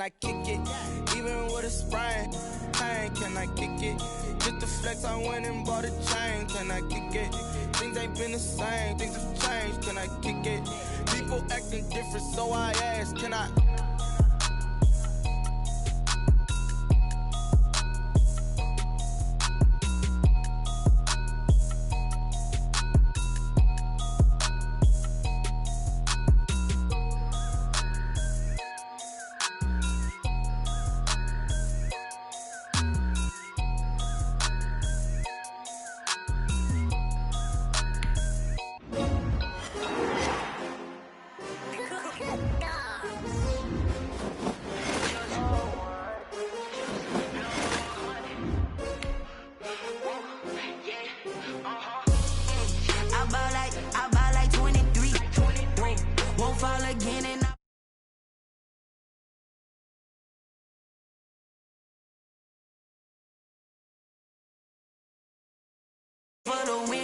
can I kick it? Even with a sprain, pain, can I kick it? Just the flex, I went and bought a chain, can I kick it? Things ain't been the same, things have changed, can I kick it? People acting different, so I ask, can I?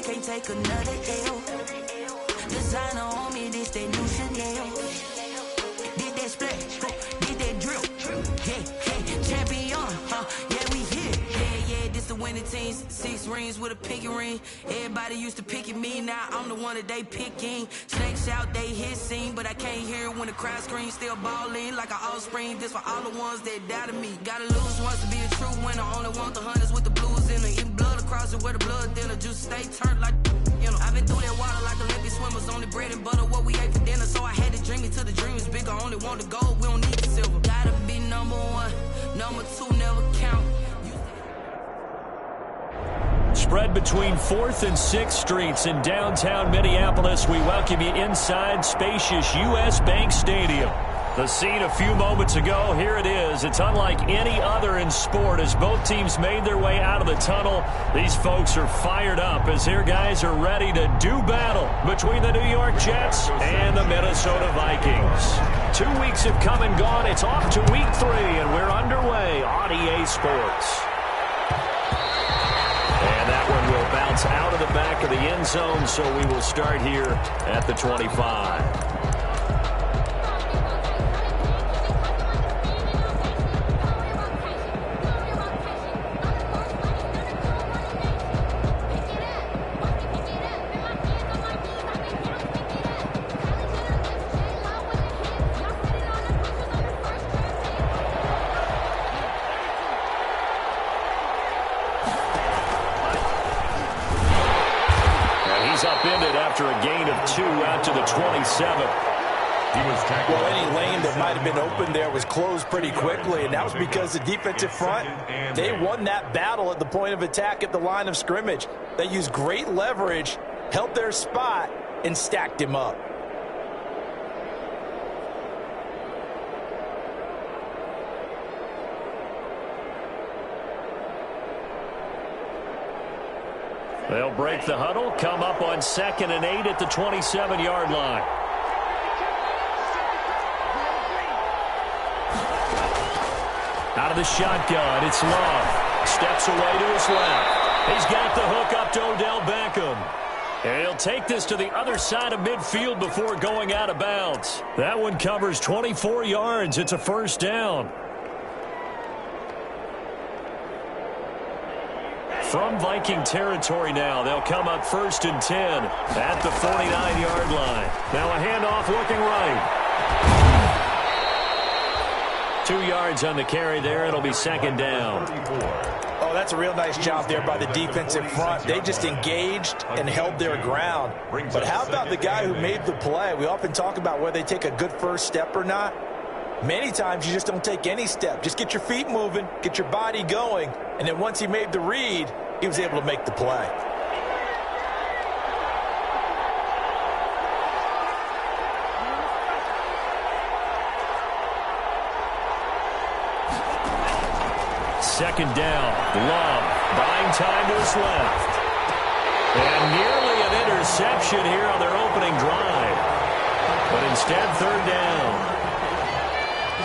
Can't take another L. Designer on me, this that new Chanel. Did that splash, did that drill. Yeah, champion, yeah, we here. Yeah, this the winning teams. 6 rings with a pinky ring. Everybody used to pick at me, now I'm the one that they picking. Snakes out, they hissing, but I can't hear when the crowd screams. Still balling like an offspring. This for all the ones that doubted me. Gotta lose once to be a true winner. Only want the hunters with the blues in it. Even blood across it where the blood dinner. Juice stay turned like, you know. I've been through that water like Olympic swimmers. Only bread and butter, what we ate for dinner. So I had to dream it till the dream is bigger. Only want the gold, we don't need the silver. Gotta be number 1, number 2 never count. Spread between 4th and 6th Streets in downtown Minneapolis. We welcome you inside spacious U.S. Bank Stadium. The scene a few moments ago, here it is. It's unlike any other in sport as both teams made their way out of the tunnel. These folks are fired up as their guys are ready to do battle between the New York Jets and the Minnesota Vikings. 2 weeks have come and gone. It's off to week 3, and we're underway on EA Sports. And that one will bounce out of the back of the end zone, so we will start here at the 25. After a gain of 2 out to the 27. Well, any lane that might have been open there was closed pretty quickly, and that was because the defensive front, they won that battle at the point of attack at the line of scrimmage. They used great leverage, held their spot, and stacked him up. They'll break the huddle, come up on 2nd and 8 at the 27-yard line. Out of the shotgun, it's Love. Steps away to his left. He's got the hook up to Odell Beckham. And he'll take this to the other side of midfield before going out of bounds. That one covers 24 yards. It's a first down. From Viking territory now, they'll come up 1st and 10 at the 49-yard line. Now a handoff looking right. 2 yards on the carry there. It'll be 2nd down. Oh, that's a real nice job there by the defensive front. They just engaged and held their ground. But how about the guy who made the play? We often talk about whether they take a good first step or not. Many times you just don't take any step. Just get your feet moving, get your body going, and then once he made the read, he was able to make the play. Second down, Love, buying time to his left. And nearly an interception here on their opening drive. But instead, 3rd down.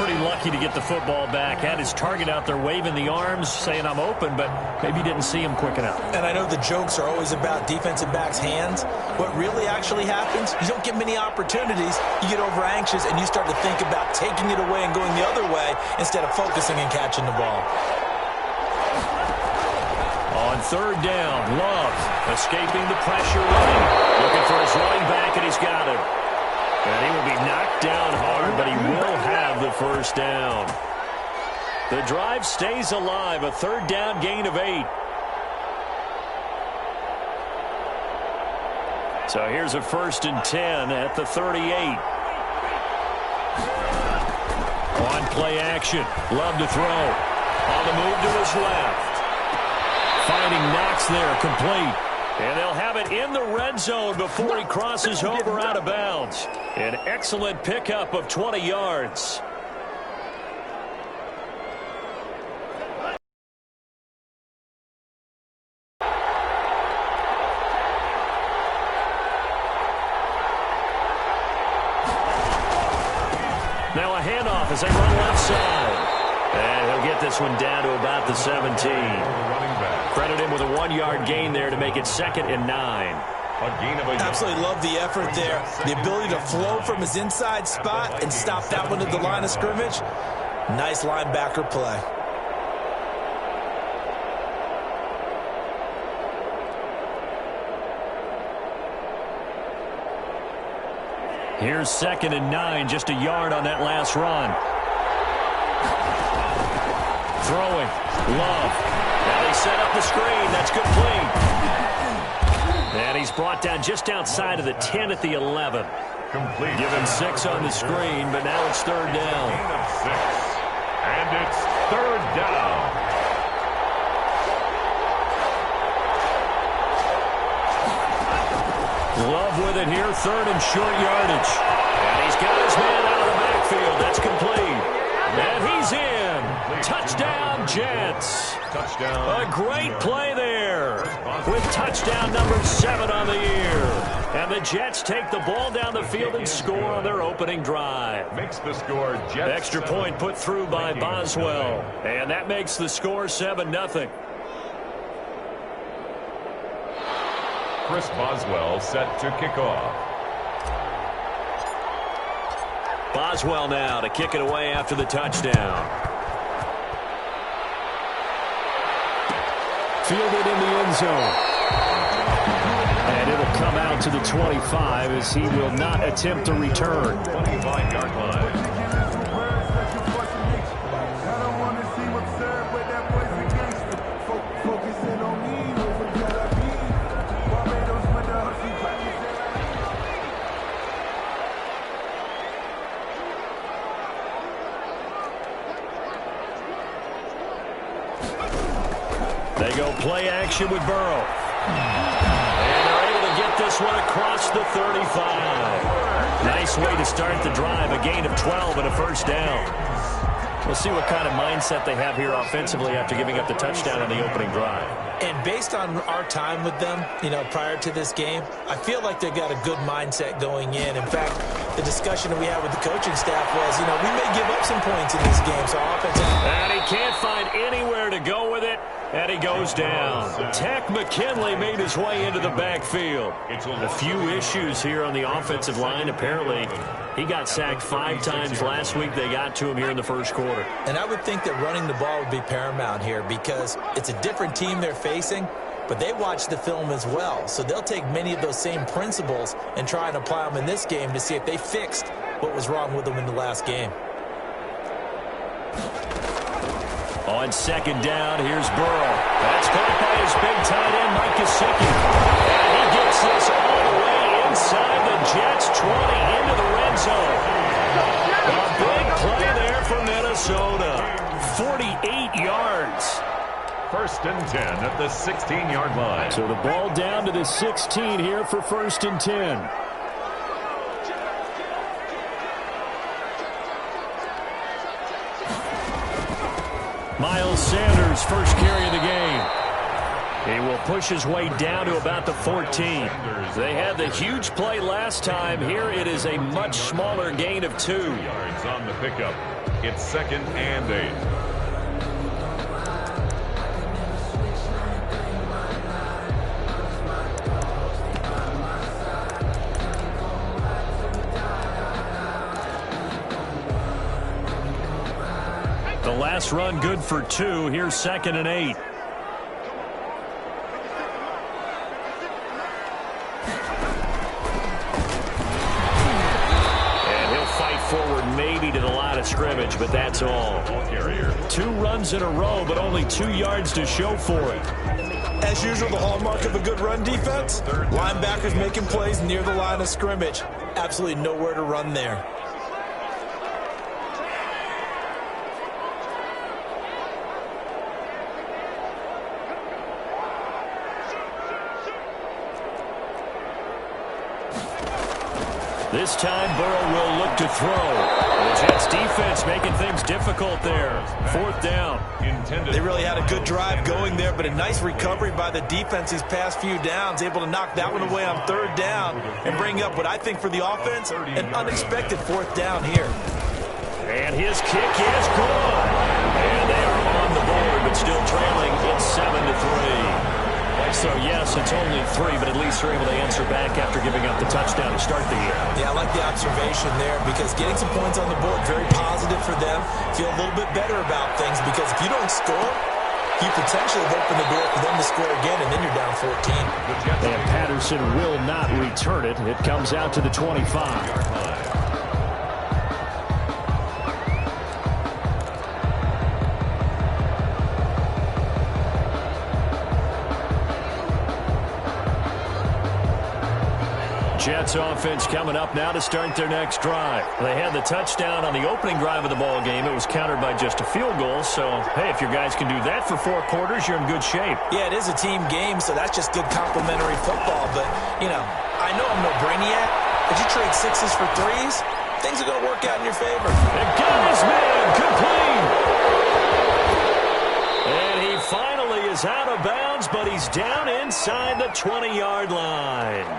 pretty lucky to get the football back. Had his target out there waving the arms, saying I'm open, but maybe didn't see him quick enough. And I know the jokes are always about defensive backs' hands. What really actually happens, you don't get many opportunities. You get over anxious, and you start to think about taking it away and going the other way instead of focusing and catching the ball. On third down, Love escaping the pressure running. Looking for his running back, and he's got him. And he will be knocked down hard, but he will have the first down. The drive stays alive, a third down gain of 8. So here's a 1st and 10 at the 38. On play action, Love to throw. On the move to his left. Finding Knox there, complete. And they'll have it in the red zone before he crosses over out of bounds. An excellent pickup of 20 yards. Now a handoff as they run left side. And he'll get this one down to about the 17. Credit him with a 1-yard gain there to make it 2nd and 9. Absolutely love the effort there. The ability to flow from his inside spot and stop that one at the line of scrimmage. Nice linebacker play. Here's 2nd and 9, just a yard on that last run. Throwing, Love. Now they set up the screen. That's complete. And he's brought down just outside of the 10 at the 11. Complete. Give him 6 on the screen, but now it's 3rd down. Gain of 6. And it's 3rd down. Love with it here, 3rd and short yardage. And he's got his man out of the backfield. That's complete. And he's in. Touchdown, Jets. Touchdown. A great play there with touchdown number 7 on the year. And the Jets take the ball down the field and score on their opening drive. Makes the score Jets. Extra point put through by Boswell. And that makes the score 7-0. Chris Boswell set to kick off. Boswell now to kick it away after the touchdown. Fielded in the end zone. And it'll come out to the 25 as he will not attempt to return. 25-yard line. They go play action with Burrow. And they're able to get this one across the 35. Nice way to start the drive. A gain of 12 and a first down. We'll see what kind of mindset they have here offensively after giving up the touchdown on the opening drive. And based on our time with them, prior to this game, I feel like they've got a good mindset going in. In fact, the discussion that we had with the coaching staff was, we may give up some points in this game. So offense. And he can't find anywhere to go with it. And he goes down. Tech McKinley made his way into the backfield. A few issues here on the offensive line. Apparently, he got sacked 5 times last week. They got to him here in the first quarter. And I would think that running the ball would be paramount here because it's a different team they're facing, but they watch the film as well. So they'll take many of those same principles and try and apply them in this game to see if they fixed what was wrong with them in the last game. On second down, here's Burrow. That's caught by his big tight end, Mike Gesicki. And he gets this all the way inside the Jets' 20 into the red zone. A big play there for Minnesota. 48 yards. 1st and 10 at the 16-yard line. So the ball down to the 16 here for 1st and 10. Miles Sanders, first carry of the game. He will push his way down to about the 14. They had the huge play last time. Here it is a much smaller gain of 2. Yards on the pickup. It's 2nd and 8. The last run good for 2. Here's 2nd and 8. And he'll fight forward maybe to the line of scrimmage, but that's all. 2 runs in a row, but only 2 yards to show for it. As usual, the hallmark of a good run defense, linebackers making plays near the line of scrimmage. Absolutely nowhere to run there. This time, Burrow will look to throw. The Jets defense making things difficult there. 4th down. They really had a good drive going there, but a nice recovery by the defense these past few downs, able to knock that one away on 3rd down and bring up what I think for the offense, an unexpected 4th down here. And his kick is good. And they are on the board, but still trailing. It's 7-3. So, yes, it's only 3, but at least they're able to answer back after giving up the touchdown to start the year. Yeah, I like the observation there because getting some points on the board, very positive for them. Feel a little bit better about things because if you don't score, you potentially open the door for them to score again, and then you're down 14. And Patterson will not return it. It comes out to the 25. Jets offense coming up now to start their next drive. They had the touchdown on the opening drive of the ball game. It was countered by just a field goal. So, hey, if your guys can do that for 4 quarters, you're in good shape. Yeah, it is a team game, so that's just good complimentary football. But, you know, I know I'm no brainiac, but you trade 6s for 3s, things are going to work out in your favor. And got his man complete. And he finally is out of bounds, but he's down inside the 20-yard line.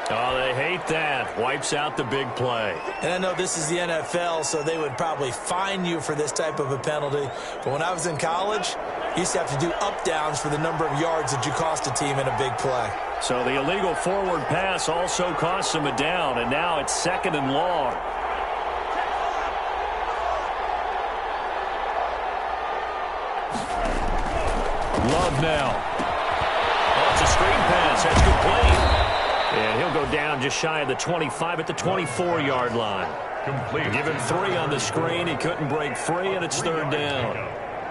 Oh, they hate that. Wipes out the big play. And I know this is the NFL, so they would probably fine you for this type of a penalty. But when I was in college, you used to have to do up-downs for the number of yards that you cost a team in a big play. So the illegal forward pass also costs him a down, and now it's 2nd and long. Love now. Oh, it's a screen pass. That's complete. And he'll go down just shy of the 25 at the 24-yard line. Complete. Give him 3 on the screen. He couldn't break free, and it's 3rd down.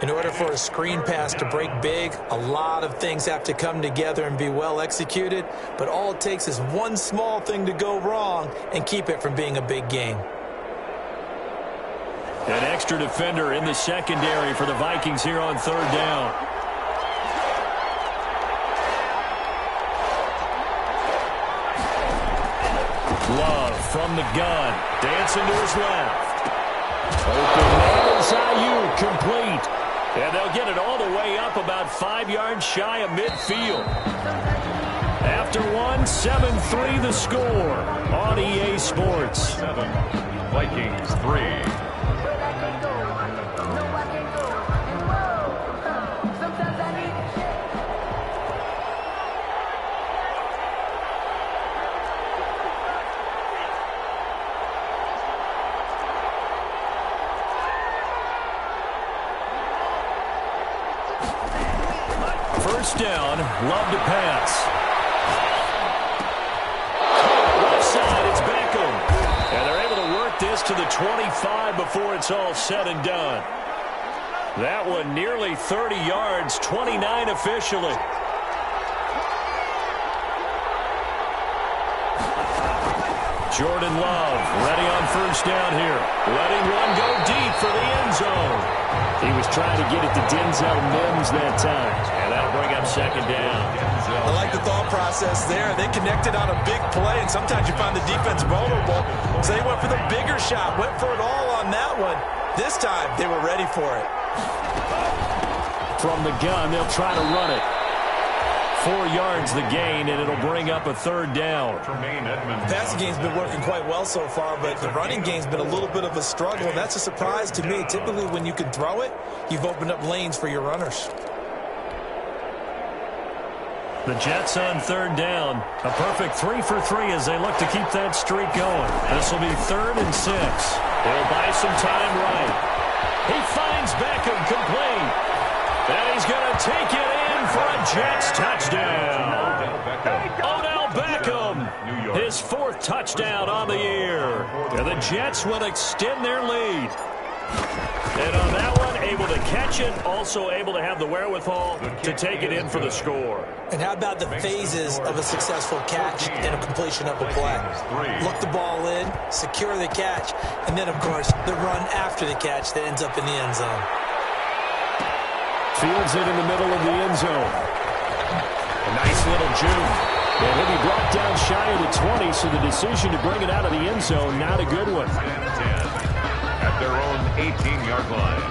In order for a screen pass to break big, a lot of things have to come together and be well executed. But all it takes is one small thing to go wrong and keep it from being a big game. An extra defender in the secondary for the Vikings here on 3rd down. Love from the gun. Dancing to his left. Open man is Ayuk, complete. And they'll get it all the way up about 5 yards shy of midfield. After 1, 7-3 the score on EA Sports. 7, Vikings 3. First down, Love to pass. Left side, it's Beckham. And they're able to work this to the 25 before it's all said and done. That one nearly 30 yards, 29 officially. Jordan Love ready on first down here. Letting one go deep for the end zone. He was trying to get it to Denzel Mims that time. And that'll bring up 2nd down. I like the thought process there. They connected on a big play, and sometimes you find the defense vulnerable. So they went for the bigger shot, went for it all on that one. This time, they were ready for it. From the gun, they'll try to run it. 4 yards the gain, and it'll bring up a third down. The passing game's been working quite well so far, but the running game's been a little bit of a struggle, and that's a surprise to me. Typically, when you can throw it, you've opened up lanes for your runners. The Jets on third down. A perfect 3 for 3 as they look to keep that streak going. This will be 3rd and 6. They'll buy some time right. He finds Beckham complete. And he's going to take it in for a Jets touchdown. Odell Beckham, his 4th touchdown on the year. And the Jets will extend their lead. And on that one, able to catch it, also able to have the wherewithal to take it in for the score. And how about the phases of a successful catch and a completion of a play? Look the ball in, secure the catch, and then, of course, the run after the catch that ends up in the end zone. Fields it in the middle of the end zone. A nice little juke. And he'll be brought down shy of the 20, so the decision to bring it out of the end zone, not a good one. At their own 18-yard line.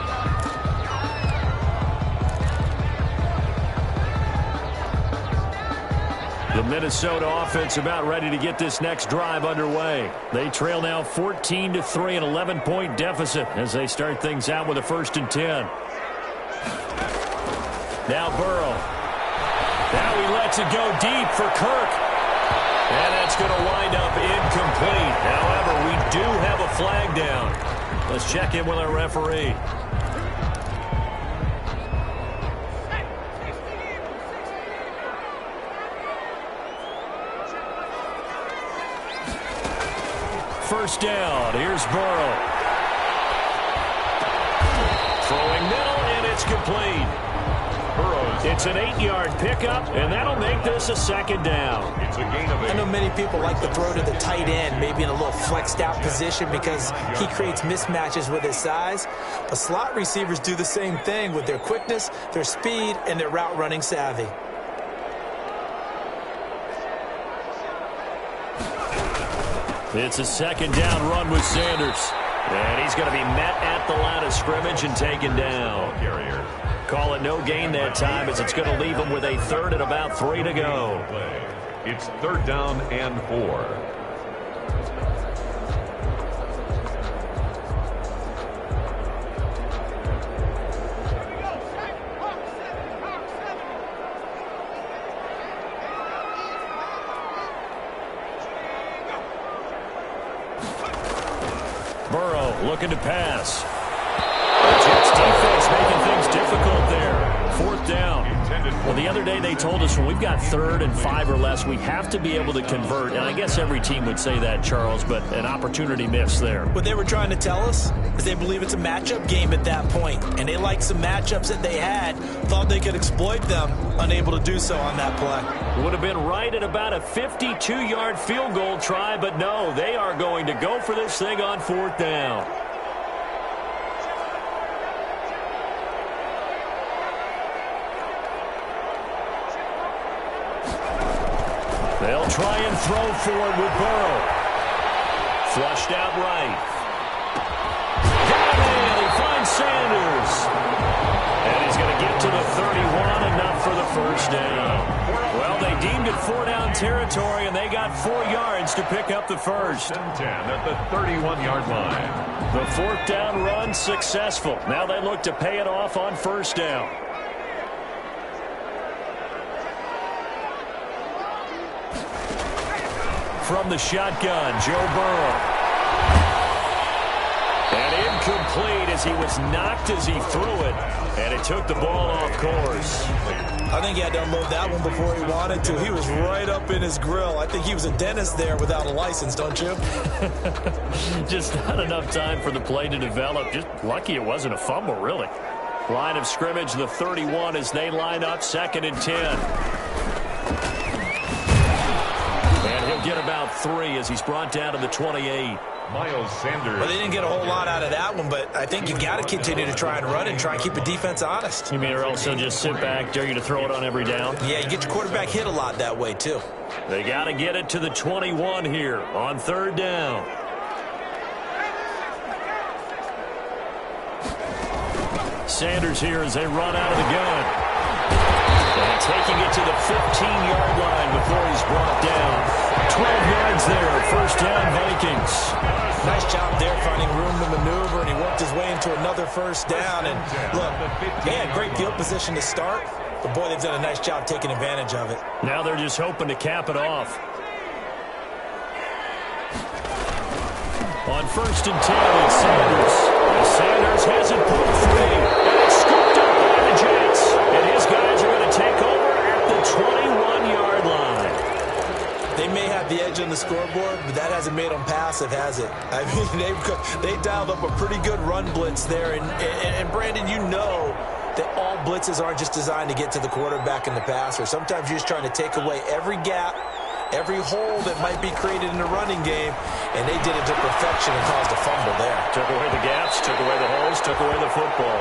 The Minnesota offense about ready to get this next drive underway. They trail now 14-3, an 11-point deficit as they start things out with a 1st and 10. Now Burrow. Now he lets it go deep for Kirk. And that's going to wind up incomplete. However, we do have a flag down. Let's check in with our referee. First down. Here's Burrow. Throwing middle, and it's complete. It's an 8-yard pickup, and that'll make this a 2nd down. It's a gain of 8. I know many people like to throw to the tight end, maybe in a little flexed out position because he creates mismatches with his size. But slot receivers do the same thing with their quickness, their speed, and their route running savvy. It's a 2nd down run with Sanders. And he's going to be met at the line of scrimmage and taken down. Carrier. Call it no gain that time as it's going to leave him with a 3rd and about 3 to go. It's 3rd down and 4. Burrow looking to pass. The Jets defense making things difficult there. 4th down. Well, the other day they told us when we've got 3rd and 5 or less, we have to be able to convert. And I guess every team would say that, Charles, but an opportunity missed there. What they were trying to tell us is they believe it's a matchup game at that point, and they liked some matchups that they had, thought they could exploit them, unable to do so on that play. Would have been right at about a 52-yard field goal try, but no, they are going to go for this thing on 4th down. They'll try and throw forward with Burrow. Flushed out right. Got it in. He finds Sanders. And he's going to get to the 31, enough for the 1st down. Well, they deemed it 4-down territory, and they got 4 yards to pick up the 1st. 10 at the 31-yard line. The 4th down run successful. Now they look to pay it off on 1st down. From the shotgun, Joe Burrow. And incomplete as he was knocked as he threw it. And it took the ball off course. I think he had to unload that one before he wanted to. He was right up in his grill. I think he was a dentist there without a license, don't you? Just not enough time for the play to develop. Just lucky it wasn't a fumble, really. Line of scrimmage, the 31 as they line up 2nd and 10. And he'll get about 3 as he's brought down to the 28. Miles Sanders. Well, they didn't get a whole lot out of that one, but I think you got to continue to try and run and try and keep the defense honest. You mean or else they'll just sit back, dare you to throw it on every down? Yeah, you get your quarterback hit a lot that way, too. They got to get it to the 21 here on 3rd down. Sanders here as they run out of the gun. And taking it to the 15-yard line before he's brought down. 12 yards there, first down Vikings. Nice job there finding room to maneuver, and he worked his way into another first down. And look, they had great field position to start, but boy, they've done a nice job taking advantage of it. Now they're just hoping to cap it off. On first and 10, it's Sanders. Sanders has it pulled free. And it's scooped up by the Jets. And his guys are going to take over at the 21-yard line. They may have the edge on the scoreboard, but that hasn't made them passive, has it? I mean, they dialed up a pretty good run blitz there. And Brandon, you know that all blitzes aren't just designed to get to the quarterback and the passer. Sometimes you're just trying to take away every gap, every hole that might be created in the running game, and they did it to perfection and caused a fumble there. Took away the gaps, took away the holes, took away the football.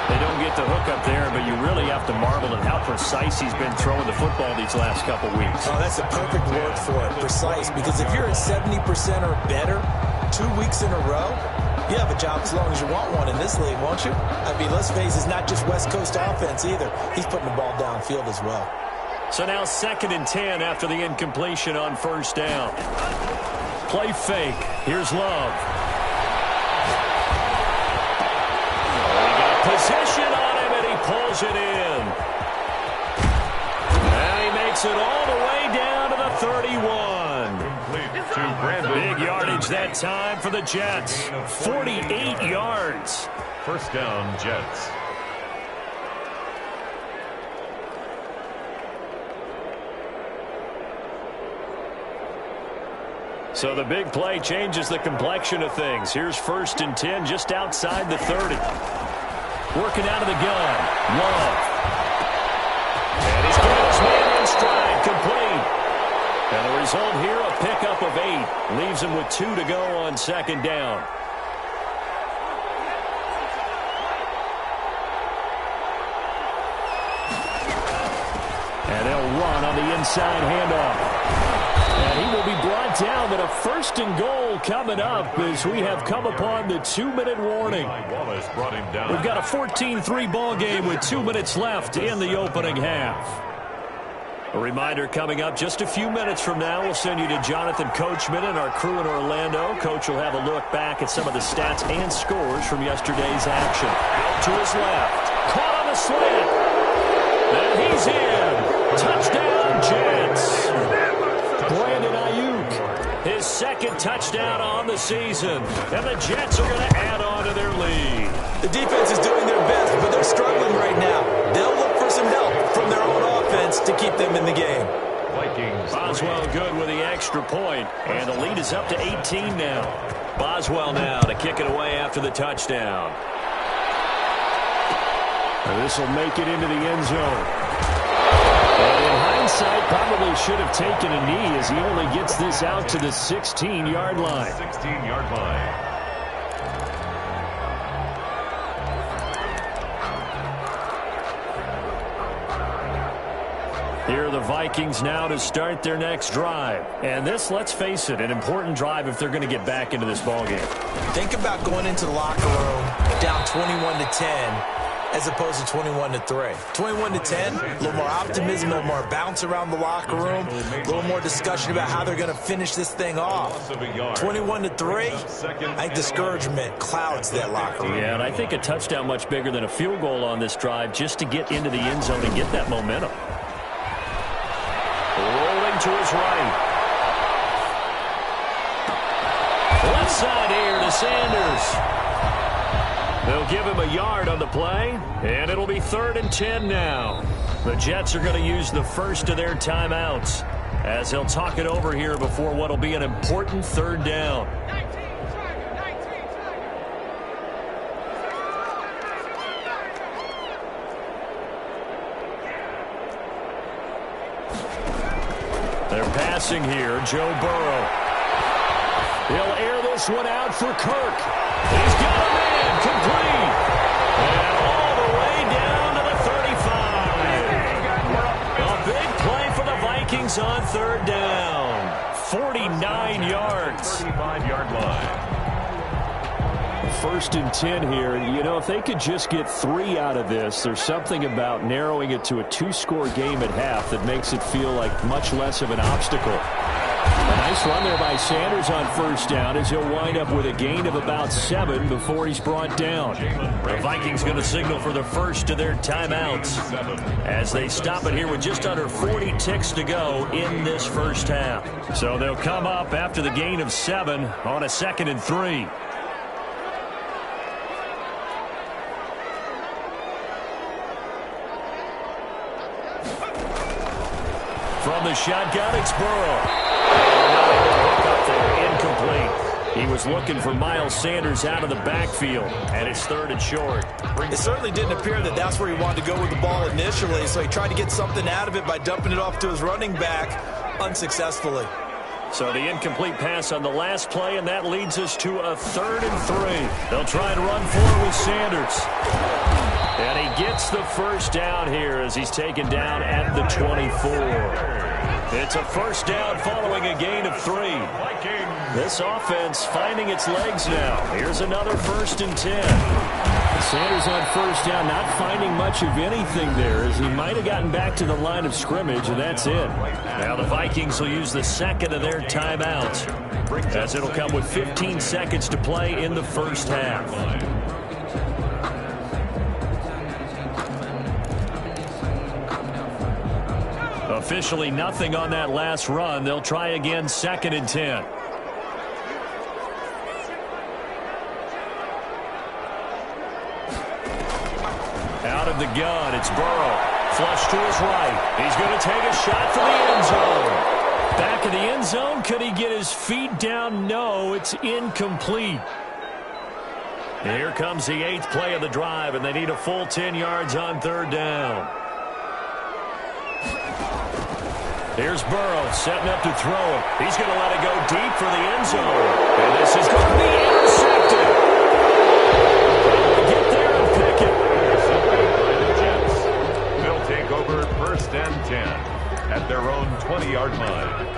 They don't get the hook up there, but you really have to marvel at how precise he's been throwing the football these last couple weeks. Oh, that's a perfect word for it, precise, because if you're at 70% or better 2 weeks in a row, you have a job as long as you want one in this league, won't you? I mean, let's face it, it's not just West Coast offense either. He's putting the ball downfield as well. So now 2nd and 10 after the incompletion on first down. Play fake. Here's Love. He got possession on him, and he pulls it in. And he makes it all the way down to the 31. Big yardage that time for the Jets. 48 yards. First down, Jets. So the big play changes the complexion of things. Here's 1st and 10 just outside the 30. Working out of the gun. Love. And he's got his man in stride, complete. And the result here, a pickup of 8. Leaves him with 2 to go on 2nd down. And they'll run on the inside handoff. And he will be brought down, but a 1st and goal coming up as we have come upon the 2-minute warning. We've got a 14-3 ball game with 2 minutes left in the opening half. A reminder coming up just a few minutes from now. We'll send you to Jonathan Coachman and our crew in Orlando. Coach will have a look back at some of the stats and scores from yesterday's action. Out to his left. Caught on the slant. And he's in. Touchdown, Jets. Brandon Ayuk, his 2nd touchdown on the season. And the Jets are going to add on to their lead. The defense is doing their best, but they're struggling right now. They'll look for some help from their own offense to keep them in the game. Boswell good with the extra point, and the lead is up to 18 now. Boswell now to kick it away after the touchdown. And this will make it into the end zone. And in hindsight, probably should have taken a knee as he only gets this out to the 16-yard line. 16-yard line. Here are the Vikings now to start their next drive. And this, let's face it, an important drive if they're going to get back into this ballgame. Think about going into the locker room down 21-10 as opposed to 21-3. 21-10, a little more optimism, a little more bounce around the locker room, a little more discussion about how they're going to finish this thing off. 21-3, I think discouragement clouds that locker room. Yeah, and I think a touchdown much bigger than a field goal on this drive just to get into the end zone and get that momentum. Rolling to his right. Left side here to Sanders. They'll give him a yard on the play, and it'll be 3rd and 10 now. The Jets are going to use the first of their timeouts as he'll talk it over here before what will be an important 3rd down. They're passing here, Joe Burrow. He'll air this one out for Kirk. He's got a man, complete. And all the way down to the 35. A big play for the Vikings on 3rd down. 49 yards. 35-yard line. 1st and 10 here. You know, if they could just get 3 out of this, there's something about narrowing it to a 2-score game at half that makes it feel like much less of an obstacle. A nice run there by Sanders on 1st down as he'll wind up with a gain of about 7 before he's brought down. The Vikings going to signal for the first of their timeouts as they stop it here with just under 40 ticks to go in this first half. So they'll come up after the gain of 7 on a 2nd and 3. From the shotgun, it's Burrow. Up there, incomplete. He was looking for Miles Sanders out of the backfield, and it's 3rd and short. It certainly didn't appear that that's where he wanted to go with the ball initially, so he tried to get something out of it by dumping it off to his running back unsuccessfily. So the incomplete pass on the last play, and that leads us to a 3rd and 3. They'll try and run forward with Sanders. And he gets the first down here as he's taken down at the 24. It's a first down following a gain of 3. This offense finding its legs now. Here's another 1st and 10. Sanders on 1st down, not finding much of anything there as he might have gotten back to the line of scrimmage, and that's it. Now the Vikings will use the 2nd of their timeouts as it'll come with 15 seconds to play in the first half. Officially nothing on that last run. They'll try again, 2nd and 10. Out of the gun, it's Burrow. Flush to his right. He's going to take a shot for the end zone. Back of the end zone. Could he get his feet down? No, it's incomplete. Here comes the 8th play of the drive, and they need a full 10 yards on 3rd down. Here's Burrow setting up to throw it. He's going to let it go deep for the end zone. And this is going to be intercepted. Get there and pick it. They'll take over 1st and 10 at their own 20-yard line.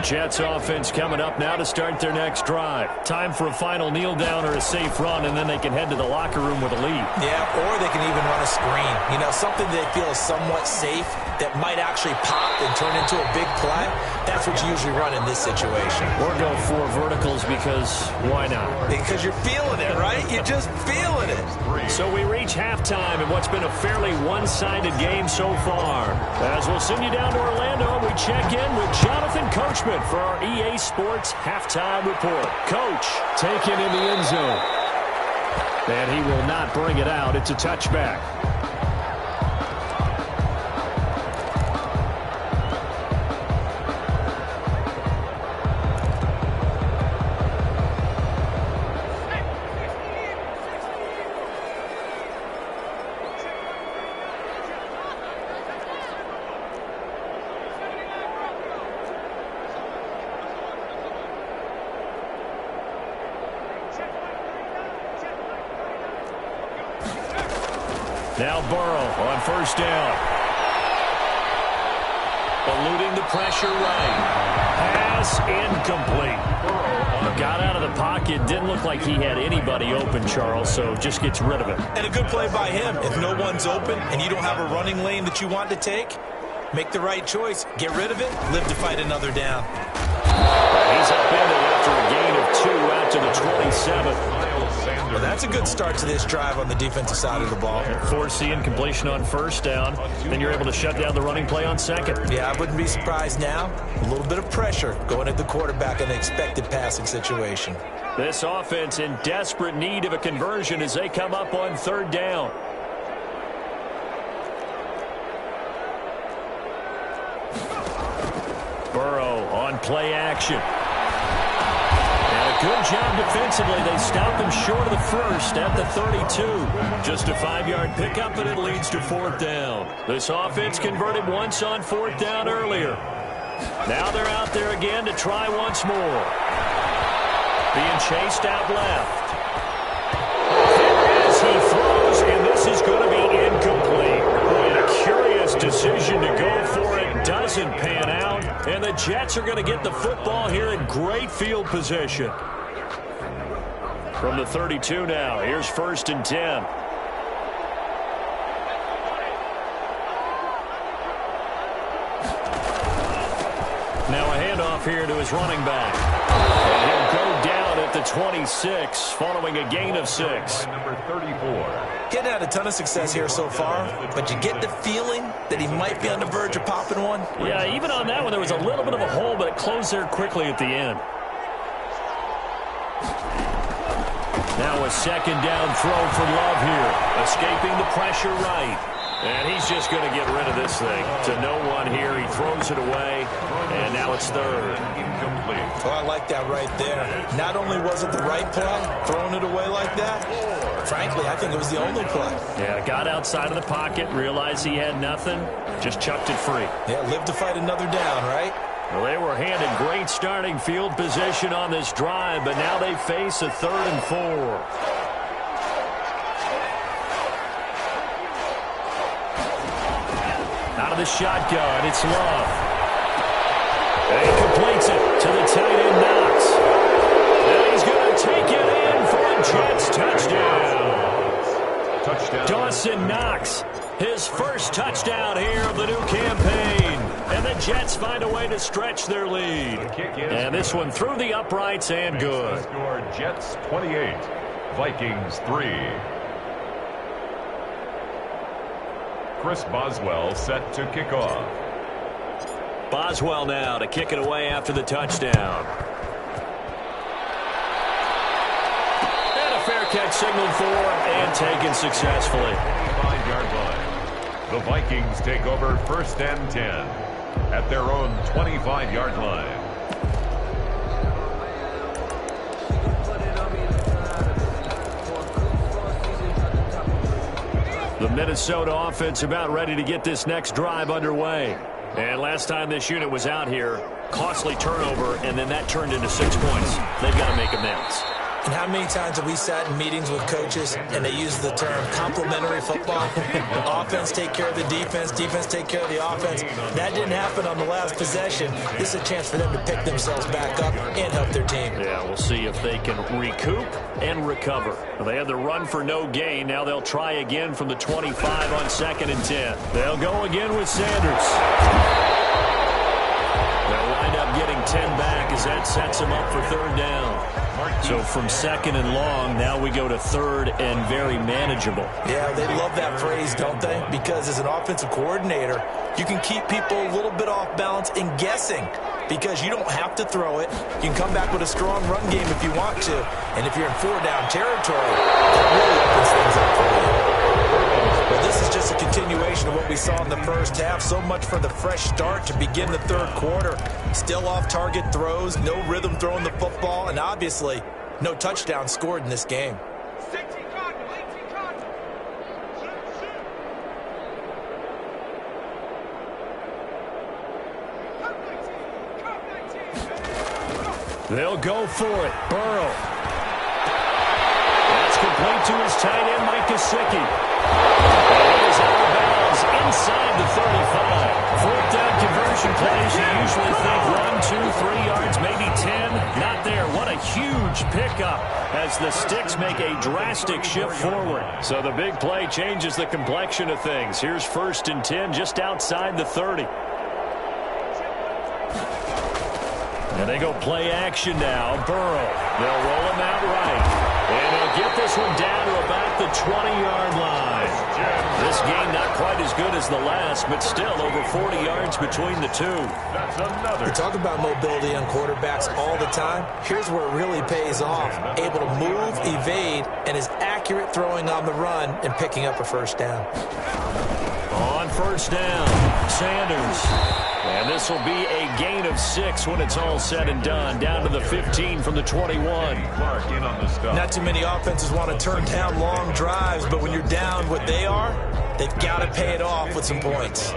Jets offense coming up now to start their next drive. Time for a final kneel down or a safe run, and then they can head to the locker room with a lead. Yeah, or they can even run a screen. You know, something they feel is somewhat safe that might actually pop and turn into a big play. That's what you usually run in this situation. Or go 4 verticals because why not? Because you're feeling it, right? You're just feeling it. So we reach halftime in what's been a fairly one-sided game so far. As we'll send you down to Orlando, we check in with Jonathan Coachman for our EA Sports Halftime Report. Coach, taken in the end zone. And he will not bring it out. It's a touchback. Now Burrow on 1st down. Eluding the pressure right. Pass incomplete. Got out of the pocket. Didn't look like he had anybody open, Charles, so just gets rid of it. And a good play by him. If no one's open and you don't have a running lane that you want to take, make the right choice. Get rid of it. Live to fight another down. He's up in it after a gain of 2 out to the 27. Well, that's a good start to this drive on the defensive side of the ball. Force the incompletion on 1st down. Then you're able to shut down the running play on 2nd. Yeah, I wouldn't be surprised now. A little bit of pressure going at the quarterback in an expected passing situation. This offense in desperate need of a conversion as they come up on 3rd down. Burrow on play action. Good job defensively. They stop him short of the first at the 32. Just a 5-yard pickup, and it leads to 4th down. This offense converted once on 4th down earlier. Now they're out there again to try once more. Being chased out left. As he throws, and this is going to be incomplete. Boy, a curious decision to go for it. Doesn't pan out. And the Jets are going to get the football here in great field position. From the 32 now, here's 1st and 10. Now a handoff here to his running back. And he'll go down at the 26 following a gain of 6. Number 34. Getting had a ton of success here so far, but you get the feeling that he might be on the verge of popping one. Yeah, even on that one, there was a little bit of a hole, but it closed there quickly at the end. Now a 2nd down throw for Love here. Escaping the pressure right. And he's just going to get rid of this thing. To no one here. He throws it away. And now it's 3rd. Incomplete. Oh, I like that right there. Not only was it the right play, throwing it away like that, frankly, I think it was the only play. Yeah, got outside of the pocket, realized he had nothing, just chucked it free. Yeah, live to fight another down, right? Well, they were handed great starting field position on this drive, but now they face a 3rd and 4. Out of the shotgun, it's Love. And he completes it to the tight end, Knox. And he's going to take it in for a Jets touchdown. Touchdown. Dawson Knox, his first touchdown here of the new campaign. And the Jets find a way to stretch their lead. And this one through the uprights and good. Score Jets 28, Vikings 3. Chris Boswell set to kick off. Boswell now to kick it away after the touchdown. And a fair catch signaled for and taken successfully. 5-yard line. The Vikings take over 1st and 10 at their own 25-yard line. The Minnesota offense about ready to get this next drive underway. And last time this unit was out here, costly turnover, and then that turned into 6 points. They've got to make amends. And how many times have we sat in meetings with coaches and they use the term complementary football? Offense take care of the defense, defense take care of the offense. That didn't happen on the last possession. This is a chance for them to pick themselves back up and help their team. Yeah, we'll see if they can recoup and recover. They had the run for no gain. Now they'll try again from the 25 on 2nd and 10. They'll go again with Sanders. They'll wind up getting 10 back as that sets them up for 3rd down. So from 2nd and long, now we go to 3rd and very manageable. Yeah, they love that phrase, don't they? Because as an offensive coordinator, you can keep people a little bit off balance and guessing because you don't have to throw it. You can come back with a strong run game if you want to. And if you're in 4-down territory, that really opens things up for you. Well, this is just a continuation of what we saw in the first half. So much for the fresh start to begin the 3rd quarter. Still off-target throws, no rhythm throwing the football, and obviously no touchdown scored in this game. They'll go for it. Burrow. That's complete to his tight end, Mike Gesicki. It is out of bounds inside the 35. 4th down conversion plays. You usually think 1, 2, 3 yards, maybe 10. Not there. What a huge pickup as the Sticks make a drastic shift forward. So the big play changes the complexion of things. Here's 1st and 10 just outside the 30. And they go play action now. Burrow. They'll roll him out right. And he'll get this one down to about the 20-yard line. This game not quite as good as the last, but still over 40 yards between the two. That's another. We talk about mobility on quarterbacks all the time. Here's where it really pays off. Able to move, evade, and is accurate throwing on the run and picking up a 1st down. On 1st down, Sanders. And this will be a gain of 6 when it's all said and done. Down to the 15 from the 21. Clark in on the stop. Not too many offenses want to turn down long drives, but when you're down what they are, they've got to pay it off with some points.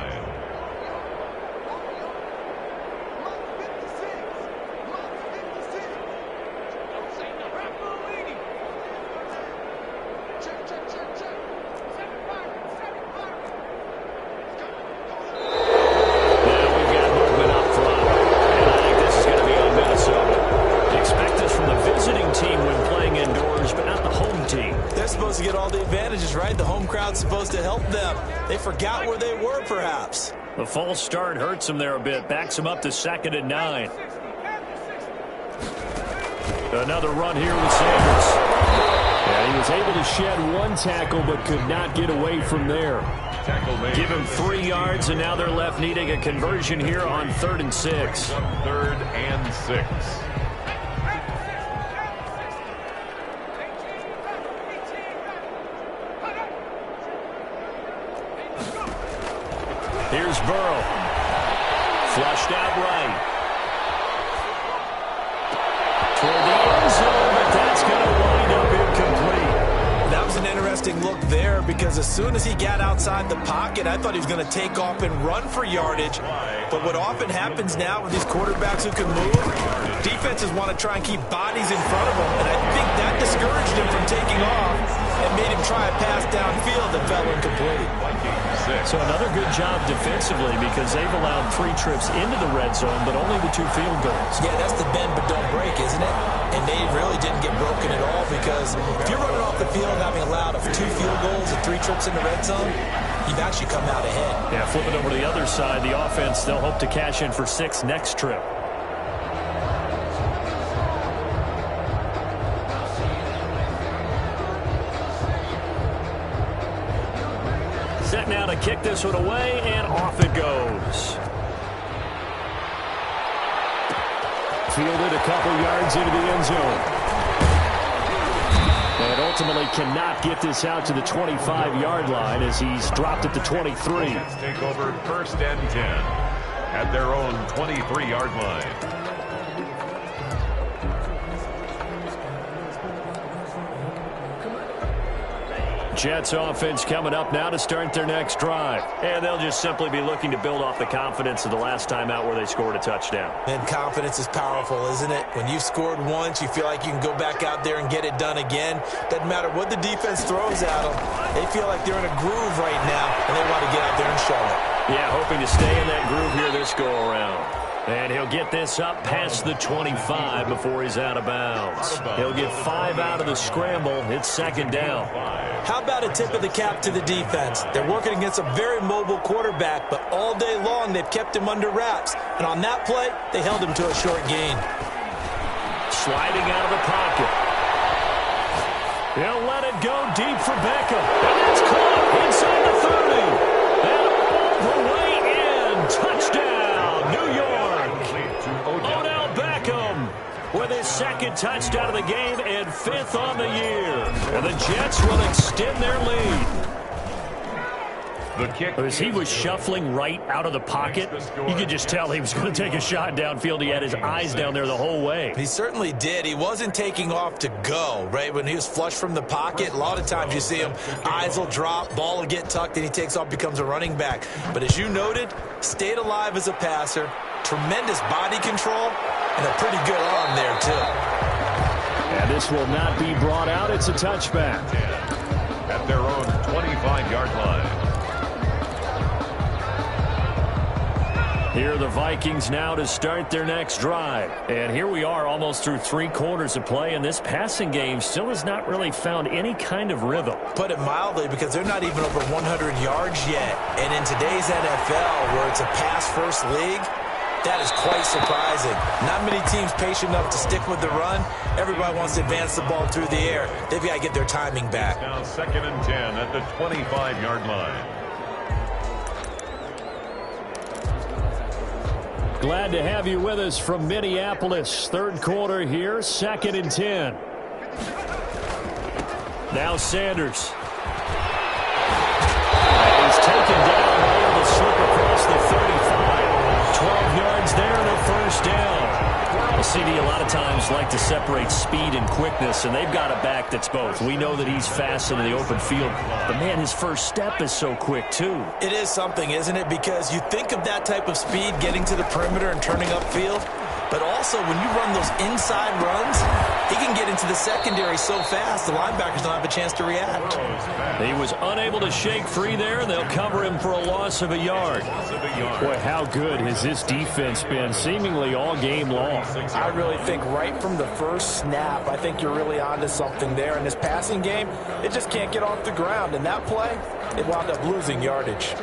get all the advantages, right? The home crowd's supposed to help them. They forgot where they were, perhaps. The false start hurts him there a bit. Backs him up to 2nd and 9. Another run here with Sanders. And he was able to shed one tackle but could not get away from there. Give him 3 yards, and now they're left needing a conversion here on 3rd and 6. 3rd and 6. Here's Burrow. Flushed out right. Toward the end zone, but that's going to wind up incomplete. That was an interesting look there because as soon as he got outside the pocket, I thought he was going to take off and run for yardage. But what often happens now with these quarterbacks who can move, defenses want to try and keep bodies in front of them. And I think that discouraged him from taking off and made him try a pass downfield that fell incomplete. So another good job defensively because they've allowed 3 trips into the red zone, but only the 2 field goals. Yeah, that's the bend but don't break, isn't it? And they really didn't get broken at all because if you're running off the field having allowed 2 field goals and 3 trips in the red zone, you've actually come out ahead. Yeah, flipping over to the other side, the offense, they'll hope to cash in for 6 next trip. Set now to kick this one away, and off it goes. Fielded a couple yards into the end zone. And ultimately cannot get this out to the 25-yard line as he's dropped at the 23. Let's take over 1st and 10 at their own 23-yard line. Jets offense coming up now to start their next drive. And they'll just simply be looking to build off the confidence of the last time out where they scored a touchdown. And confidence is powerful, isn't it? When you've scored once, you feel like you can go back out there and get it done again. Doesn't matter what the defense throws at them. They feel like they're in a groove right now, and they want to get out there and show it. Yeah, hoping to stay in that groove here this go-around. And he'll get this up past the 25 before he's out of bounds. He'll get 5 out of the scramble. It's 2nd down. How about a tip of the cap to the defense? They're working against a very mobile quarterback, but all day long they've kept him under wraps. And on that play, they held him to a short gain. Sliding out of the pocket. He'll let it go deep for Beckham. And it's caught inside the 30. And all the way in. Touchdown, New York. Odell Beckham with his 2nd touchdown of the game and 5th on the year. And the Jets will extend their lead. As he was shuffling right out of the pocket, you could just tell he was going to take a shot downfield. He had his eyes down there the whole way. He certainly did. He wasn't taking off to go, right? When he was flush from the pocket, a lot of times you see him, eyes will drop, ball will get tucked, and he takes off, becomes a running back. But as you noted, stayed alive as a passer, tremendous body control, and a pretty good arm there, too. And this will not be brought out. It's a touchback. At their own 25-yard line. Here are the Vikings now to start their next drive. And here we are almost through 3 quarters of play, and this passing game still has not really found any kind of rhythm. Put it mildly, because they're not even over 100 yards yet. And in today's NFL, where it's a pass-first league, that is quite surprising. Not many teams patient enough to stick with the run. Everybody wants to advance the ball through the air. They've got to get their timing back. Now 2nd and 10 at the 25-yard line. Glad to have you with us from Minneapolis. 3rd quarter here, 2nd and 10. Now Sanders. He's taken down able to slip across the 35. 12 yards there and a 1st down. CD a lot of times like to separate speed and quickness, and they've got a back that's both. We know that he's fast in the open field, but man, his first step is so quick too. It is something, isn't it? Because you think of that type of speed getting to the perimeter and turning upfield, but also when you run those inside runs, he can get into into the secondary so fast, the linebackers don't have a chance to react. He was unable to shake free there, and they'll cover him for a loss of a yard. Boy, how good has this defense been seemingly all game long? I really think right from the first snap, I think you're really onto something there. In this passing game, it just can't get off the ground. And that play, it wound up losing yardage.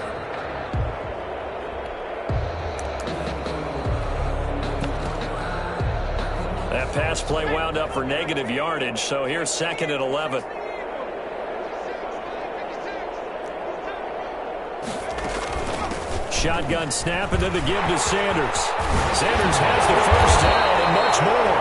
That pass play wound up for negative yardage, so here's 2nd and 11. Shotgun snap, and then the give to Sanders. Sanders has the first down and much more.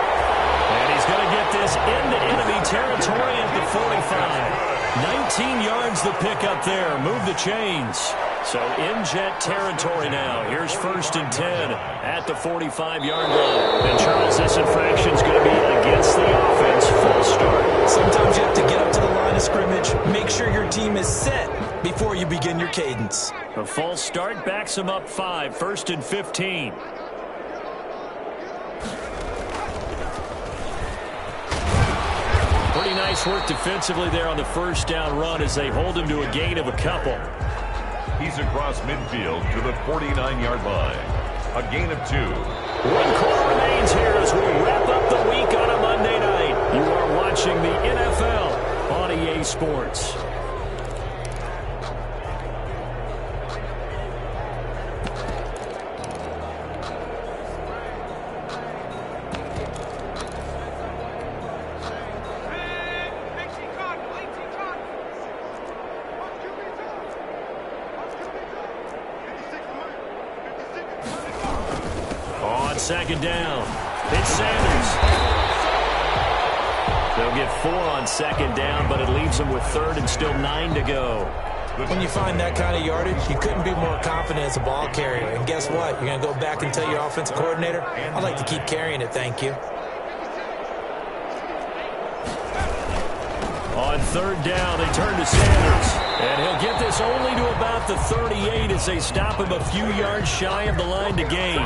And he's going to get this into enemy territory at the 45. 19 yards the pick up there. Move the chains. So in jet territory now. Here's 1st and 10 at the 45-yard line. And Charles, this infraction's going to be against the offense. Full start. Sometimes you have to get up to the line of scrimmage, make sure your team is set before you begin your cadence. A false start backs him up 5. 1st and 15. Pretty nice work defensively there on the first down run as they hold him to a gain of a couple. He's across midfield to the 49-yard line. A gain of 2. 1 quarter remains here as we wrap up the week on a Monday night. You are watching the NFL on EA Sports. Second down. It's Sanders. They'll get 4 on 2nd down, but it leaves them with 3rd and still 9 to go. When you find that kind of yardage, you couldn't be more confident as a ball carrier. And guess what? You're going to go back and tell your offensive coordinator, I'd like to keep carrying it, thank you. On 3rd down, they turn to Sanders. And he'll get this only to about the 38 as they stop him a few yards shy of the line to gain.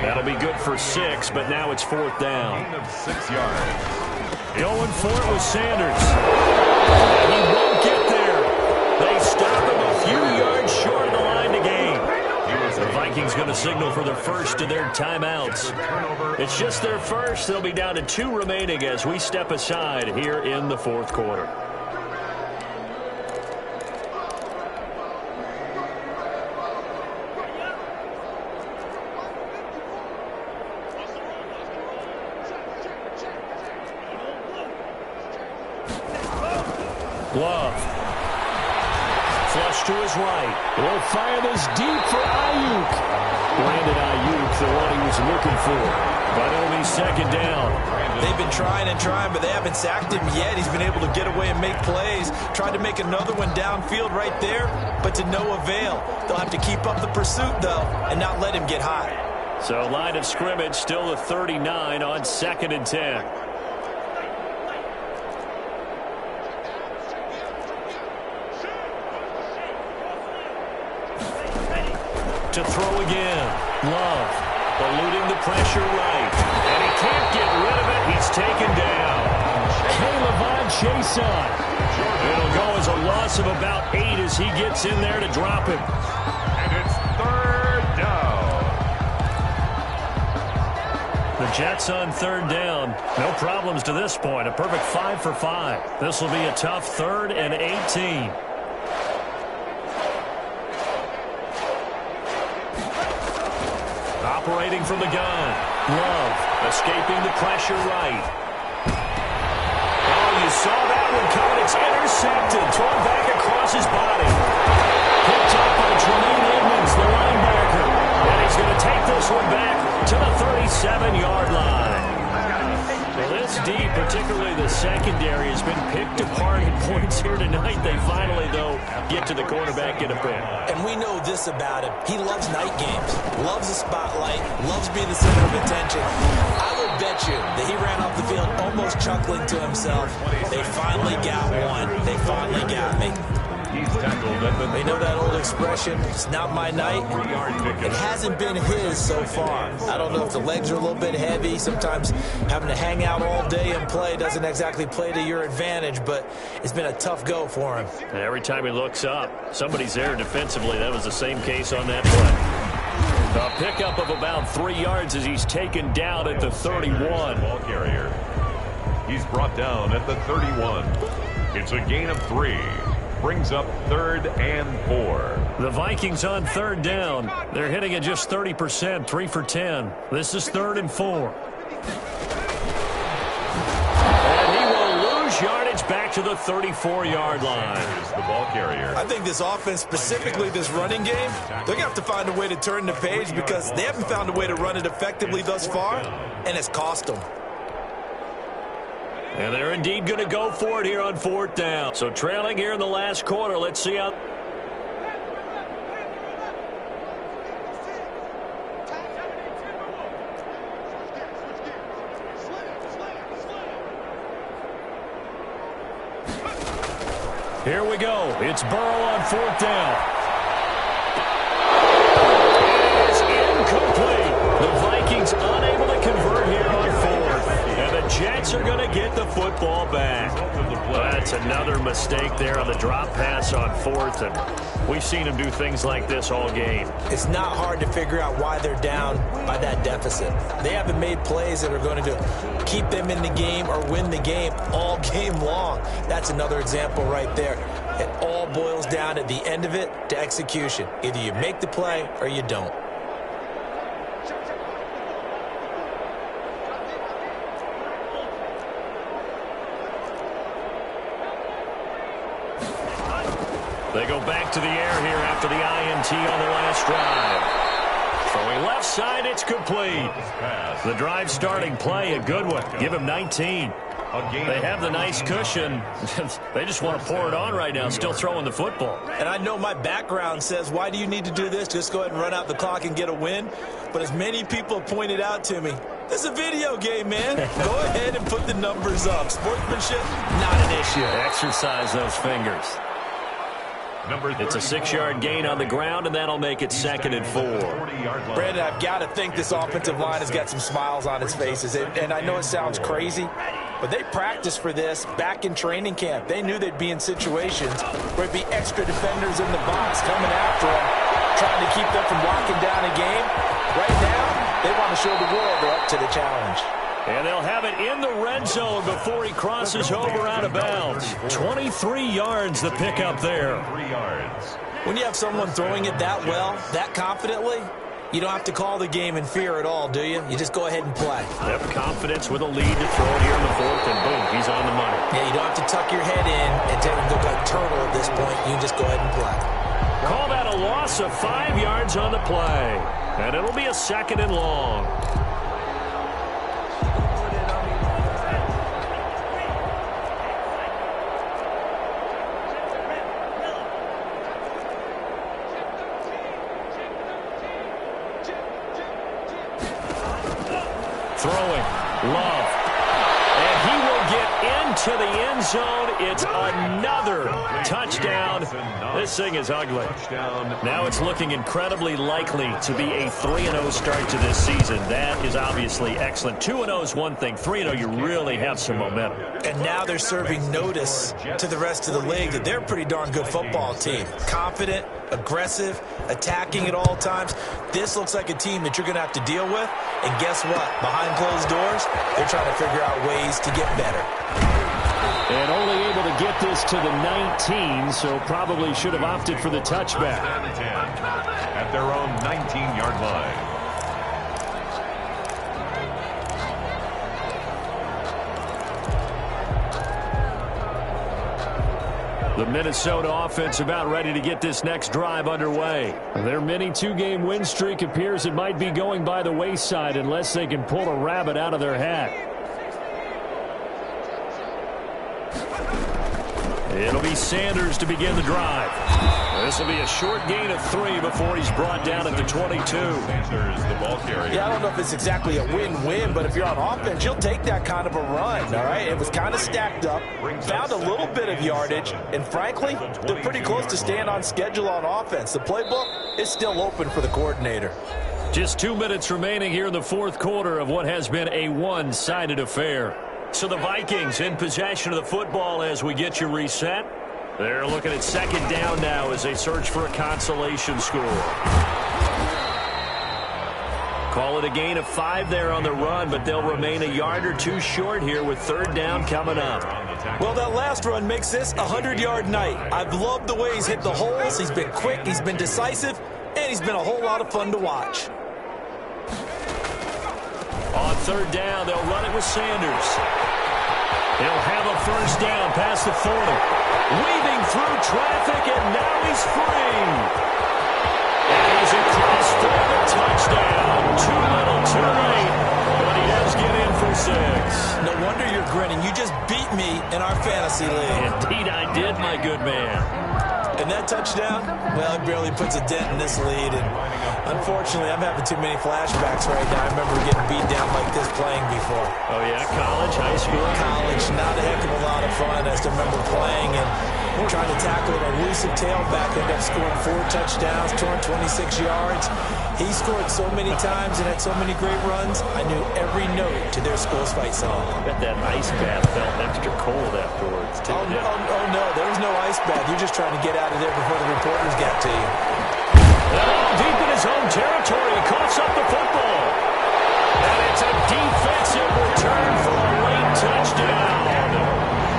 That'll be good for 6, but now it's 4th down. Gain of 6 yards. Going for it with Sanders. And he won't get there. They stop him a few yards short of the line to gain. The Vikings going to signal for their first of their timeouts. It's just their first. They'll be down to 2 remaining as we step aside here in the 4th quarter. Glove. Flush to his right. Will fire this deep for Ayuk. Brandon Ayuk, the one he was looking for. But it'll be 2nd down. They've been trying and trying, but they haven't sacked him yet. He's been able to get away and make plays. Tried to make another one downfield right there, but to no avail. They'll have to keep up the pursuit, though, and not let him get high. So line of scrimmage still the 39 on 2nd and 10. To throw again. Love eluding the pressure right. And he can't get rid of it. He's taken down. Caleb Chason. It'll go as a loss of about 8 as he gets in there to drop him. And it's 3rd down. The Jets on 3rd down. No problems to this point. A perfect 5 for 5. This will be a tough 3rd and 18. Operating from the gun. Love escaping the pressure right. Oh, you saw that one coming. It's intercepted. Thrown back across his body. Picked up by Tremaine Edmonds, the linebacker. And he's going to take this one back to the 37-yard line. Well, this D, particularly the secondary, has been picked apart at points here tonight. They finally, though, get to the quarterback in a pick. And we know this about him. He loves night games, loves the spotlight, loves being the center of attention. I will bet you that he ran off the field almost chuckling to himself. They finally got one. They finally got me. tackled at the You know that old expression, it's not my night? 3-yard pickup. It hasn't been his so far. I don't know if the legs are a little bit heavy. Sometimes having to hang out all day and play doesn't exactly play to your advantage, but it's been a tough go for him. And every time he looks up, somebody's there defensively. That was the same case on that play. A pickup of about 3 yards as he's taken down at the 31. Ball carrier. He's brought down at the 31. It's a gain of 3. Brings up 3rd and 4. The Vikings on 3rd down. They're hitting at just 30%, 3 for 10. This is 3rd and 4. And he will lose yardage back to the 34-yard line. Is the ball carrier. I think this offense, specifically this running game, they're going to have to find a way to turn the page because they haven't found a way to run it effectively thus far, and it's cost them. And they're indeed going to go for it here on 4th down. So trailing here in the last quarter. Let's see how. Here we go. It's Burrow on 4th down. It is incomplete. The Vikings unable to convert here on 4th. And the Jets are going to get the football back. That's another mistake there on the drop pass on 4th. And we've seen him do things like this all game. It's not hard to figure out why they're down by that deficit. They haven't made plays that are going to keep them in the game or win the game all game long. That's another example right there. It all boils down at the end of it to execution. Either you make the play or you don't. They go back to the air here after the INT on the last drive. Throwing left side, it's complete. The drive starting play, a good one. Give him 19. They have the nice cushion. They just want to pour it on right now, still throwing the football. And I know my background says, why do you need to do this? Just go ahead and run out the clock and get a win. But as many people have pointed out to me, this is a video game, man. Go ahead and put the numbers up. Sportsmanship, not an issue. Exercise those fingers. It's a 6-yard gain on the ground, and that'll make it 2nd and 4. Brandon, I've got to think this offensive line has got some smiles on its faces. And I know it sounds crazy, but they practiced for this back in training camp. They knew they'd be in situations where it'd be extra defenders in the box coming after them, trying to keep them from locking down a game. Right now, they want to show the world they're up to the challenge. And they'll have it in the red zone before he crosses over out of bounds. 23 yards the pickup there. 3 yards. When you have someone throwing it that well, that confidently, you don't have to call the game in fear at all, do you? You just go ahead and play. Yep, confidence with a lead to throw it here in the 4th, and boom, he's on the money. Yeah, you don't have to tuck your head in and take him to look like turtle at this point. You just go ahead and play. Call that a loss of 5 yards on the play. And it'll be a 2nd and long. Throwing, Love, and he will get into the end zone. It's another touchdown. This thing is ugly. Now it's looking incredibly likely to be a 3-0 start to this season. That is obviously excellent. 2-0 is one thing. 3-0, you really have some momentum. And now they're serving notice to the rest of the league that they're a pretty darn good football team. Confident, aggressive, attacking at all times. This looks like a team that you're going to have to deal with. And guess what? Behind closed doors, they're trying to figure out ways to get better. And only able to get this to the 19, so probably should have opted for the touchback. At their own 19-yard line. The Minnesota offense about ready to get this next drive underway. Their mini 2-game win streak appears it might be going by the wayside unless they can pull a rabbit out of their hat. It'll be Sanders to begin the drive. This will be a short gain of 3 before he's brought down at the 22. Sanders, the ball carrier. Yeah, I don't know if it's exactly a win-win, but if you're on offense, you'll take that kind of a run, all right? It was kind of stacked up, found a little bit of yardage, and frankly, they're pretty close to staying on schedule on offense. The playbook is still open for the coordinator. Just 2 minutes remaining here in the fourth quarter of what has been a one-sided affair. So the Vikings in possession of the football as we get you reset. They're looking at second down now as they search for a consolation score. Call it a gain of 5 there on the run, but they'll remain a yard or 2 short here with third down coming up. Well, that last run makes this a 100-yard night. I've loved the way he's hit the holes. He's been quick, he's been decisive, and he's been a whole lot of fun to watch. On third down, they'll run it with Sanders. He'll have a first down past the 40. Weaving through traffic, and now he's free. And he's across for the touchdown. Too little, too late. But he does get in for 6. No wonder you're grinning. You just beat me in our fantasy league. Indeed I did, my good man. And that touchdown, well, it barely puts a dent in this lead. And unfortunately, I'm having too many flashbacks right now. I remember getting beat down like this playing before. Oh, yeah? College, high school? College, not a heck of a lot of fun. I just remember playing and trying to tackle an elusive tailback, ended up scoring 4 touchdowns, 226 yards. He scored so many times and had so many great runs, I knew every note to their schools fight song. I bet that ice bath felt extra cold afterwards, too. Oh, no, there was no ice bath. You're just trying to get out of there before the reporters got to you. Deep in his own territory, he coughs up the football. And it's a defensive return for a late touchdown.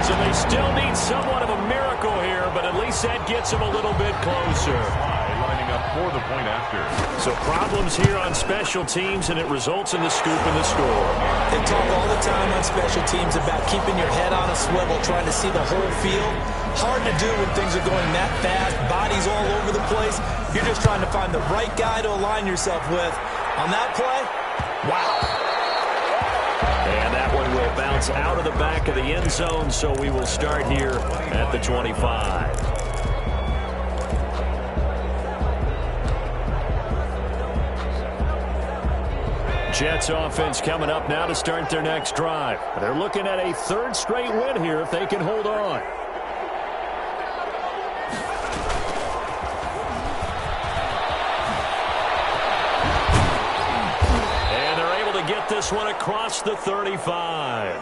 So they still need somewhat of a miracle here, but at least that gets them a little bit closer. Lining up for the point after. So problems here on special teams, and it results in the scoop and the score. They talk all the time on special teams about keeping your head on a swivel, trying to see the whole field. Hard to do when things are going that fast, bodies all over the place. You're just trying to find the right guy to align yourself with. On that play, wow. And that one will bounce out of the back of the end zone, so we will start here at the 25. Jets offense coming up now to start their next drive. They're looking at a 3rd straight win here if they can hold on. Get this one across the 35.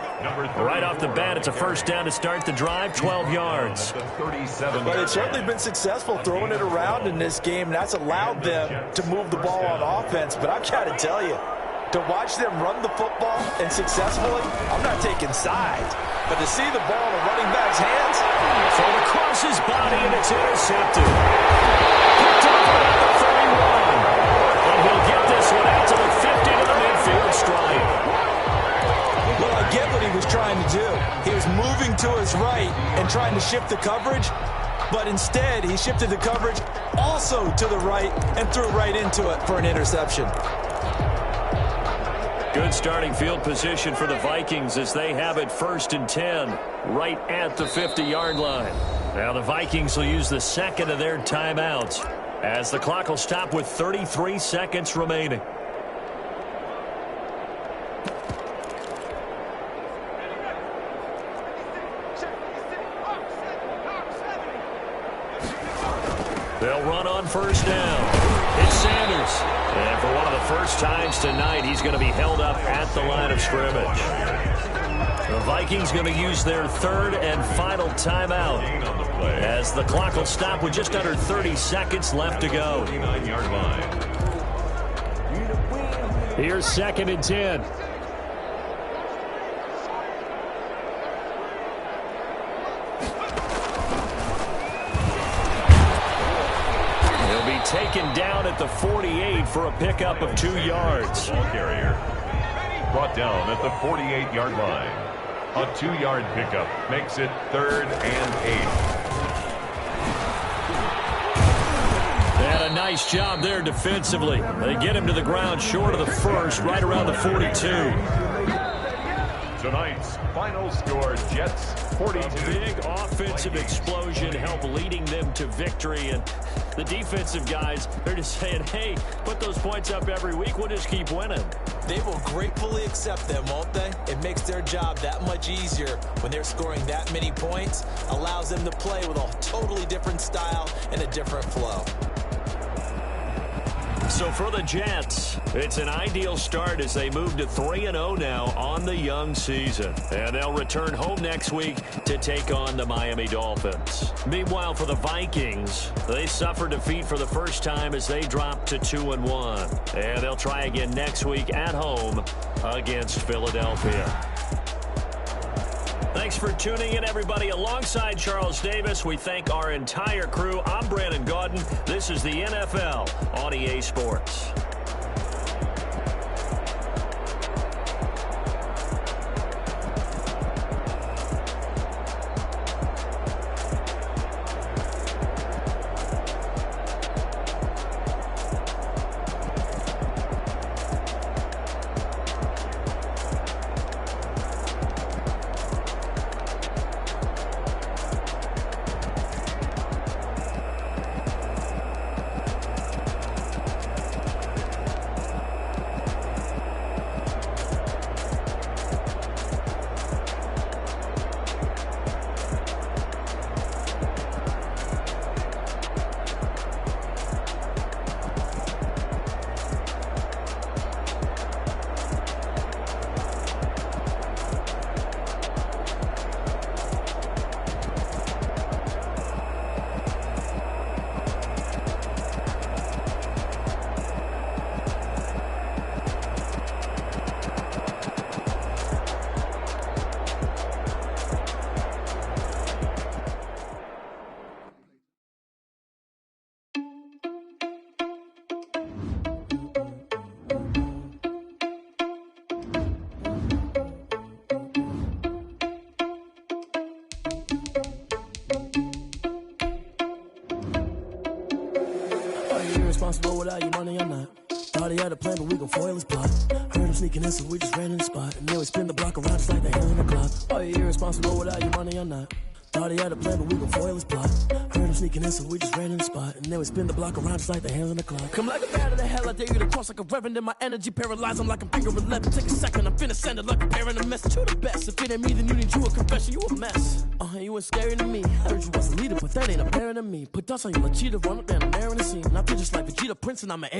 Right off the bat, it's a first down to start the drive, 12 yards. But it's certainly been successful throwing it around in this game, and that's allowed them to move the ball on offense. But I've got to tell you, to watch them run the football and successfully, I'm not taking sides, but to see the ball in the running back's hands. Thrown across his body, and it's intercepted. Picked off at the 31. And he'll get this one out to the 50 to the midfield stripe. Well, I get what he was trying to do. He was moving to his right and trying to shift the coverage, but instead he shifted the coverage also to the right and threw right into it for an interception. Good starting field position for the Vikings as they have it 1st and 10 right at the 50-yard line. Now the Vikings will use the second of their timeouts as the clock will stop with 33 seconds remaining. They'll run on first down. It's Sanders. And for one of the first times tonight, he's going to be held up at the line of scrimmage. The Vikings going to use their 3rd and final timeout as the clock will stop with just under 30 seconds left to go. 9-yard line. Here's 2nd and 10. Taken down at the 48 for a pickup of 2 yards. Ball carrier brought down at the 48-yard line. A 2-yard pickup makes it 3rd and 8. They had a nice job there defensively. They get him to the ground short of the 1st, right around the 42. Tonight's final score, Jets 42. A big offensive explosion helped leading them to victory. And the defensive guys, they're just saying, hey, put those points up every week. We'll just keep winning. They will gratefully accept them, won't they? It makes their job that much easier when they're scoring that many points. Allows them to play with a totally different style and a different flow. So for the Jets, it's an ideal start as they move to 3-0 now on the young season. And they'll return home next week to take on the Miami Dolphins. Meanwhile, for the Vikings, they suffered defeat for the first time as they dropped to 2-1. And they'll try again next week at home against Philadelphia. Thanks for tuning in, everybody. Alongside Charles Davis, we thank our entire crew. I'm Brandon Gaudin. This is the NFL on EA Sports. Responsible without your money, I'm not. Thought he had a plan, but we gon' foil his plot. Heard him sneaking in, so we just ran in the spot. And then we spin the block around just like the hand on the clock. Are you irresponsible without your money, I'm not. Thought he had a plan, but we gon' foil his plot. Heard him sneaking in, so we just ran in the spot. And then we spin the block around just like the hands on the clock. Come like a bat of the hell, I dare you to cross like a reverend. In my energy paralyzed, I'm like a finger 11. Take a second, I'm finna send it like a parent a message. You the best, if it ain't me, then you need you a confession. You a mess. You ain't scary to me. Heard you was a leader, but that ain't apparent to me. Put dust on you like cheetah, run up down the narrow in the scene. And I feel just like Vegeta Prince, and I'm an